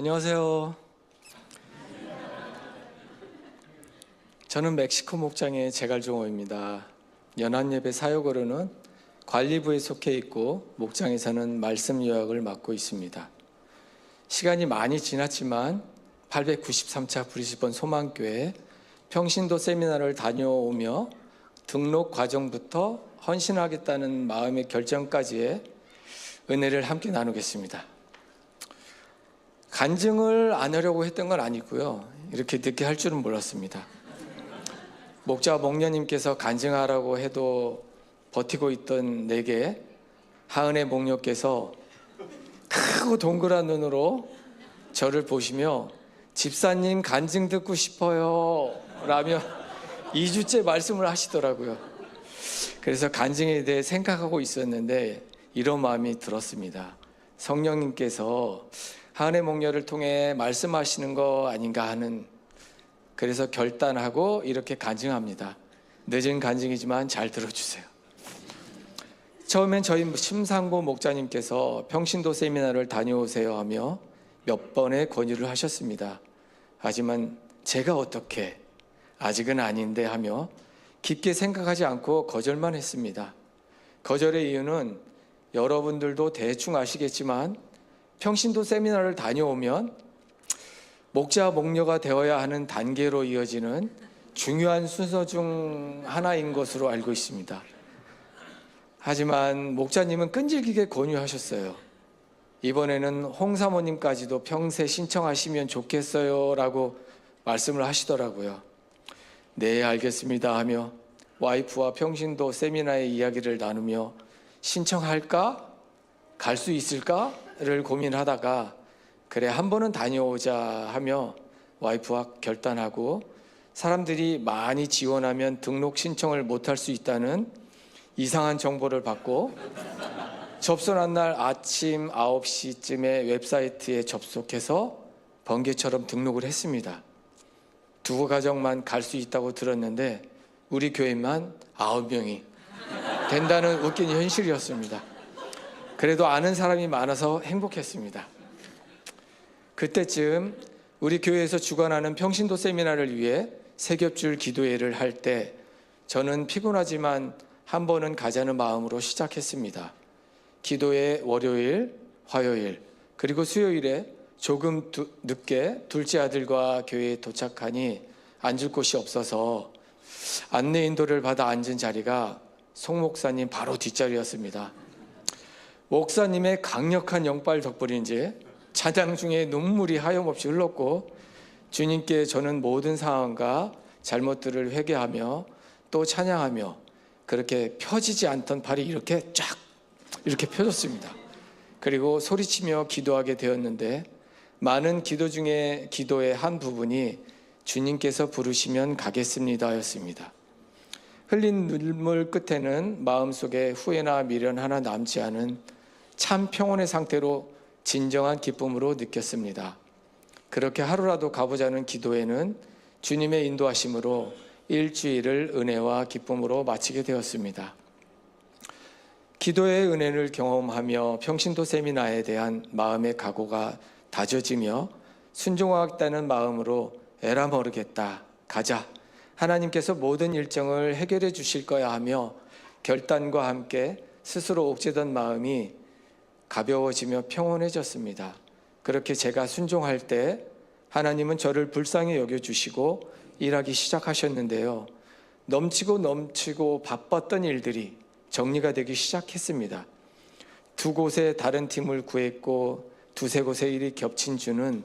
안녕하세요. 저는 멕시코 목장의 제갈종호입니다. 연합예배 사역으로는 관리부에 속해 있고 목장에서는 말씀 요약을 맡고 있습니다. 시간이 많이 지났지만 893차 브리즈번 소망교회 평신도 세미나를 다녀오며 등록 과정부터 헌신하겠다는 마음의 결정까지의 은혜를 함께 나누겠습니다. 간증을 안 하려고 했던 건 아니고요. 이렇게 늦게 할 줄은 몰랐습니다. 목자 목녀님께서 간증하라고 해도 버티고 있던 내게 하은의 목녀께서 크고 동그란 눈으로 저를 보시며 집사님 간증 듣고 싶어요 라며 2주째 말씀을 하시더라고요. 그래서 간증에 대해 생각하고 있었는데 이런 마음이 들었습니다. 성령님께서 하은의 목녀를 통해 말씀하시는 거 아닌가 하는, 그래서 결단하고 이렇게 간증합니다. 늦은 간증이지만 잘 들어주세요. 처음엔 저희 심상고 목자님께서 평신도 세미나를 다녀오세요 하며 몇 번의 권유를 하셨습니다. 하지만 제가 어떻게, 아직은 아닌데 하며 깊게 생각하지 않고 거절만 했습니다. 거절의 이유는 여러분들도 대충 아시겠지만 평신도 세미나를 다녀오면 목자 목녀가 되어야 하는 단계로 이어지는 중요한 순서 중 하나인 것으로 알고 있습니다. 하지만 목자님은 끈질기게 권유하셨어요. 이번에는 홍 사모님까지도 평세 신청하시면 좋겠어요 라고 말씀을 하시더라고요. 네, 알겠습니다 하며 와이프와 평신도 세미나의 이야기를 나누며 신청할까? 갈 수 있을까? 를 고민하다가 그래 한 번은 다녀오자 하며 와이프와 결단하고 사람들이 많이 지원하면 등록 신청을 못할 수 있다는 이상한 정보를 받고 접선한 날 아침 9시쯤에 웹사이트에 접속해서 번개처럼 등록을 했습니다. 두 가정만 갈 수 있다고 들었는데 우리 교회만 9명이 된다는 웃긴 현실이었습니다. 그래도 아는 사람이 많아서 행복했습니다. 그때쯤 우리 교회에서 주관하는 평신도 세미나를 위해 세겹줄 기도회를 할 때 저는 피곤하지만 한 번은 가자는 마음으로 시작했습니다. 기도회 월요일, 화요일, 그리고 수요일에 조금 늦게 둘째 아들과 교회에 도착하니 앉을 곳이 없어서 안내 인도를 받아 앉은 자리가 송 목사님 바로 뒷자리였습니다. 목사님의 강력한 영빨 덕분인지 찬양 중에 눈물이 하염없이 흘렀고 주님께 저는 모든 상황과 잘못들을 회개하며 또 찬양하며 그렇게 펴지지 않던 팔이 이렇게 쫙 이렇게 펴졌습니다. 그리고 소리치며 기도하게 되었는데 많은 기도 중에 기도의 한 부분이 주님께서 부르시면 가겠습니다 였습니다. 흘린 눈물 끝에는 마음속에 후회나 미련 하나 남지 않은 참 평온의 상태로 진정한 기쁨으로 느꼈습니다. 그렇게 하루라도 가보자는 기도에는 주님의 인도하심으로 일주일을 은혜와 기쁨으로 마치게 되었습니다. 기도의 은혜를 경험하며 평신도 세미나에 대한 마음의 각오가 다져지며 순종하겠다는 마음으로 에라 모르겠다, 가자, 하나님께서 모든 일정을 해결해 주실 거야 하며 결단과 함께 스스로 옥죄던 마음이 가벼워지며 평온해졌습니다. 그렇게 제가 순종할 때 하나님은 저를 불쌍히 여겨주시고 일하기 시작하셨는데요. 넘치고 바빴던 일들이 정리가 되기 시작했습니다. 두 곳에 다른 팀을 구했고 두세 곳의 일이 겹친 주는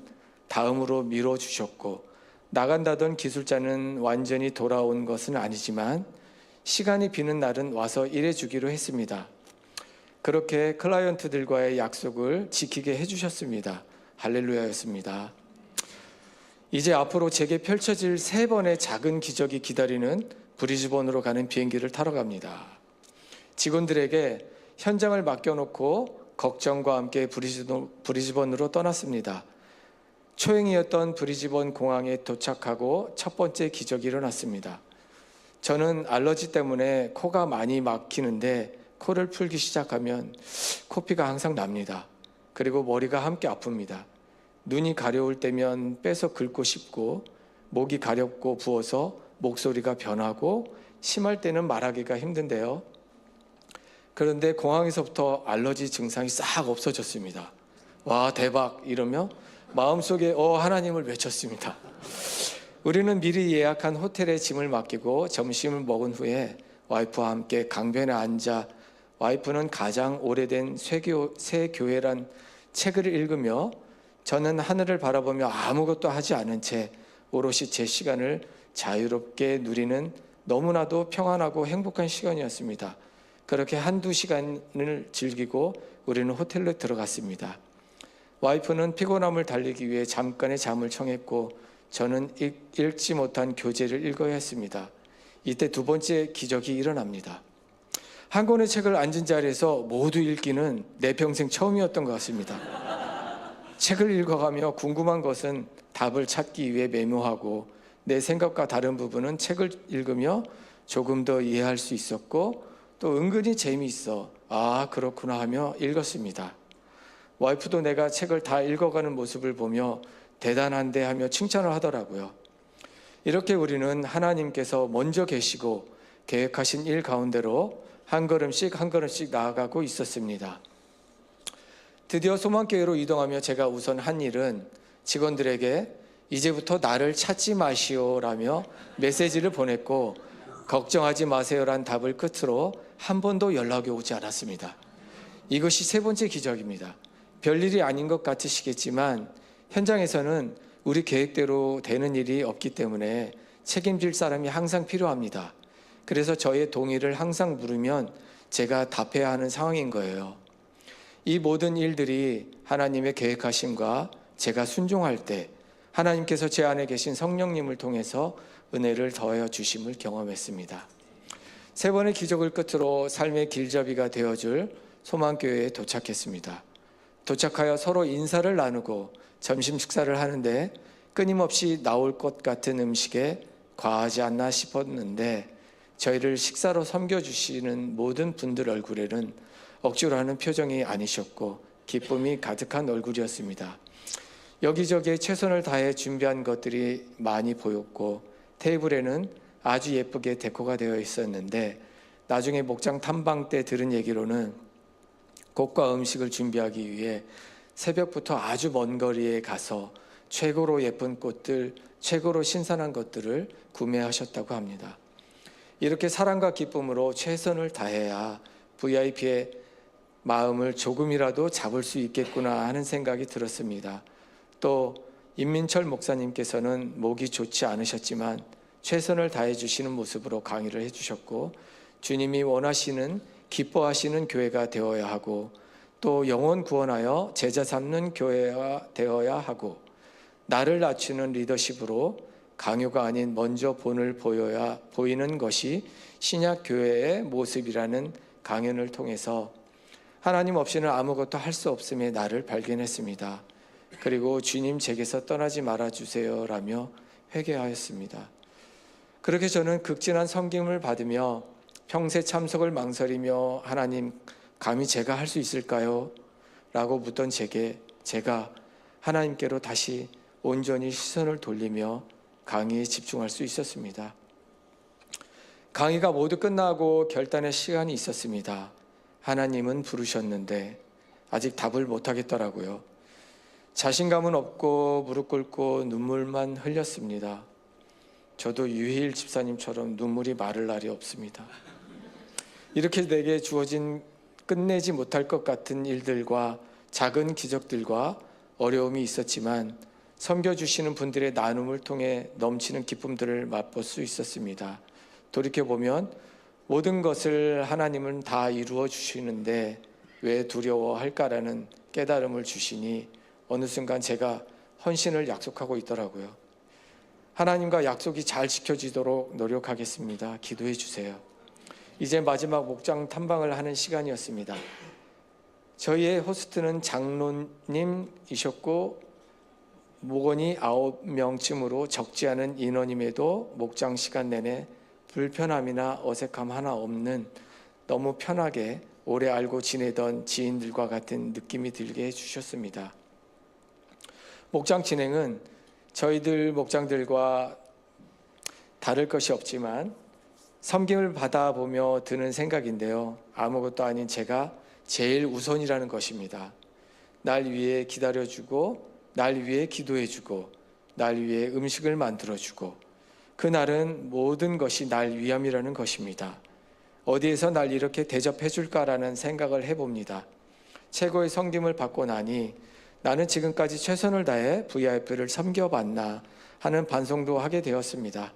다음으로 미뤄주셨고 나간다던 기술자는 완전히 돌아온 것은 아니지만 시간이 비는 날은 와서 일해주기로 했습니다. 그렇게 클라이언트들과의 약속을 지키게 해주셨습니다. 할렐루야였습니다. 이제 앞으로 제게 펼쳐질 3번의 작은 기적이 기다리는 브리즈번으로 가는 비행기를 타러 갑니다. 직원들에게 현장을 맡겨놓고 걱정과 함께 브리즈번으로 떠났습니다. 초행이었던 브리즈번 공항에 도착하고 첫 번째 기적이 일어났습니다. 저는 알러지 때문에 코가 많이 막히는데 코를 풀기 시작하면 코피가 항상 납니다. 그리고 머리가 함께 아픕니다. 눈이 가려울 때면 빼서 긁고 싶고, 목이 가렵고 부어서 목소리가 변하고, 심할 때는 말하기가 힘든데요. 그런데 공항에서부터 알러지 증상이 싹 없어졌습니다. 와, 대박! 이러며 마음속에 하나님을 외쳤습니다. 우리는 미리 예약한 호텔에 짐을 맡기고 점심을 먹은 후에 와이프와 함께 강변에 앉아 와이프는 가장 오래된 새 교회란 책을 읽으며 저는 하늘을 바라보며 아무것도 하지 않은 채 오롯이 제 시간을 자유롭게 누리는 너무나도 평안하고 행복한 시간이었습니다. 그렇게 한두 시간을 즐기고 우리는 호텔로 들어갔습니다. 와이프는 피곤함을 달래기 위해 잠깐의 잠을 청했고 저는 읽지 못한 교재를 읽어야 했습니다. 이때 두 번째 기적이 일어납니다. 한 권의 책을 앉은 자리에서 모두 읽기는 내 평생 처음이었던 것 같습니다. 책을 읽어가며 궁금한 것은 답을 찾기 위해 메모하고 내 생각과 다른 부분은 책을 읽으며 조금 더 이해할 수 있었고 또 은근히 재미있어 그렇구나 하며 읽었습니다. 와이프도 내가 책을 다 읽어가는 모습을 보며 대단한데 하며 칭찬을 하더라고요. 이렇게 우리는 하나님께서 먼저 계시고 계획하신 일 가운데로 한 걸음씩 한 걸음씩 나아가고 있었습니다. 드디어 소망교회로 이동하며 제가 우선 한 일은 직원들에게 이제부터 나를 찾지 마시오라며 메시지를 보냈고 걱정하지 마세요란 답을 끝으로 한 번도 연락이 오지 않았습니다. 이것이 세 번째 기적입니다. 별일이 아닌 것 같으시겠지만 현장에서는 우리 계획대로 되는 일이 없기 때문에 책임질 사람이 항상 필요합니다. 그래서 저의 동의를 항상 물으면 제가 답해야 하는 상황인 거예요. 이 모든 일들이 하나님의 계획하심과 제가 순종할 때 하나님께서 제 안에 계신 성령님을 통해서 은혜를 더하여 주심을 경험했습니다. 세 번의 기적을 끝으로 삶의 길잡이가 되어줄 소망교회에 도착했습니다. 도착하여 서로 인사를 나누고 점심 식사를 하는데 끊임없이 나올 것 같은 음식에 과하지 않나 싶었는데 저희를 식사로 섬겨주시는 모든 분들 얼굴에는 억지로 하는 표정이 아니셨고 기쁨이 가득한 얼굴이었습니다. 여기저기에 최선을 다해 준비한 것들이 많이 보였고 테이블에는 아주 예쁘게 데코가 되어 있었는데 나중에 목장 탐방 때 들은 얘기로는 곡과 음식을 준비하기 위해 새벽부터 아주 먼 거리에 가서 최고로 예쁜 꽃들, 최고로 신선한 것들을 구매하셨다고 합니다. 이렇게 사랑과 기쁨으로 최선을 다해야 VIP의 마음을 조금이라도 잡을 수 있겠구나 하는 생각이 들었습니다. 또 임민철 목사님께서는 목이 좋지 않으셨지만 최선을 다해 주시는 모습으로 강의를 해주셨고 주님이 원하시는 기뻐하시는 교회가 되어야 하고 또 영혼 구원하여 제자 삼는 교회가 되어야 하고 나를 낮추는 리더십으로 강요가 아닌 먼저 본을 보이는 것이 신약 교회의 모습이라는 강연을 통해서 하나님 없이는 아무것도 할 수 없음의 나를 발견했습니다. 그리고 주님 제게서 떠나지 말아주세요 라며 회개하였습니다. 그렇게 저는 극진한 섬김을 받으며 평생 참석을 망설이며 하나님 감히 제가 할 수 있을까요? 라고 묻던 제가 하나님께로 다시 온전히 시선을 돌리며 강의에 집중할 수 있었습니다. 강의가 모두 끝나고 결단의 시간이 있었습니다. 하나님은 부르셨는데 아직 답을 못하겠더라고요. 자신감은 없고 무릎 꿇고 눈물만 흘렸습니다. 저도 유희일 집사님처럼 눈물이 마를 날이 없습니다. 이렇게 내게 주어진 끝내지 못할 것 같은 일들과 작은 기적들과 어려움이 있었지만 섬겨주시는 분들의 나눔을 통해 넘치는 기쁨들을 맛볼 수 있었습니다. 돌이켜보면 모든 것을 하나님은 다 이루어 주시는데 왜 두려워할까라는 깨달음을 주시니 어느 순간 제가 헌신을 약속하고 있더라고요. 하나님과 약속이 잘 지켜지도록 노력하겠습니다. 기도해 주세요. 이제 마지막 목장 탐방을 하는 시간이었습니다. 저희의 호스트는 장로님이셨고 목원이 9명쯤으로 적지 않은 인원임에도 목장 시간 내내 불편함이나 어색함 하나 없는 너무 편하게 오래 알고 지내던 지인들과 같은 느낌이 들게 해주셨습니다. 목장 진행은 저희들 목장들과 다를 것이 없지만 섬김을 받아보며 드는 생각인데요. 아무것도 아닌 제가 제일 우선이라는 것입니다. 날 위해 기다려주고, 날 위해 기도해주고, 날 위해 음식을 만들어주고, 그날은 모든 것이 날 위함이라는 것입니다. 어디에서 날 이렇게 대접해줄까라는 생각을 해봅니다. 최고의 섬김을 받고 나니 나는 지금까지 최선을 다해 VIP를 섬겨봤나 하는 반성도 하게 되었습니다.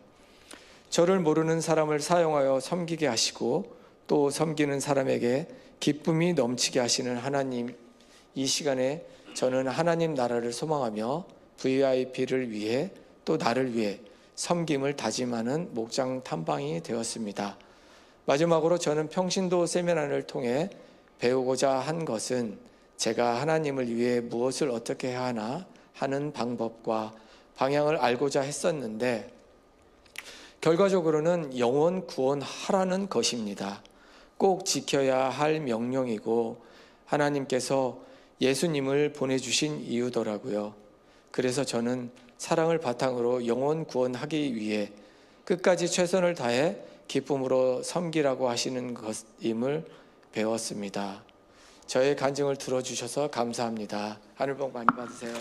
저를 모르는 사람을 사용하여 섬기게 하시고 또 섬기는 사람에게 기쁨이 넘치게 하시는 하나님, 이 시간에 저는 하나님 나라를 소망하며 VIP를 위해 또 나를 위해 섬김을 다짐하는 목장 탐방이 되었습니다. 마지막으로 저는 평신도 세미나를 통해 배우고자 한 것은 제가 하나님을 위해 무엇을 어떻게 해야 하나 하는 방법과 방향을 알고자 했었는데 결과적으로는 영혼 구원하라는 것입니다. 꼭 지켜야 할 명령이고 하나님께서 예수님을 보내주신 이유더라고요. 그래서 저는 사랑을 바탕으로 영혼 구원하기 위해 끝까지 최선을 다해 기쁨으로 섬기라고 하시는 것임을 배웠습니다. 저의 간증을 들어주셔서 감사합니다. 하늘 복 많이 받으세요.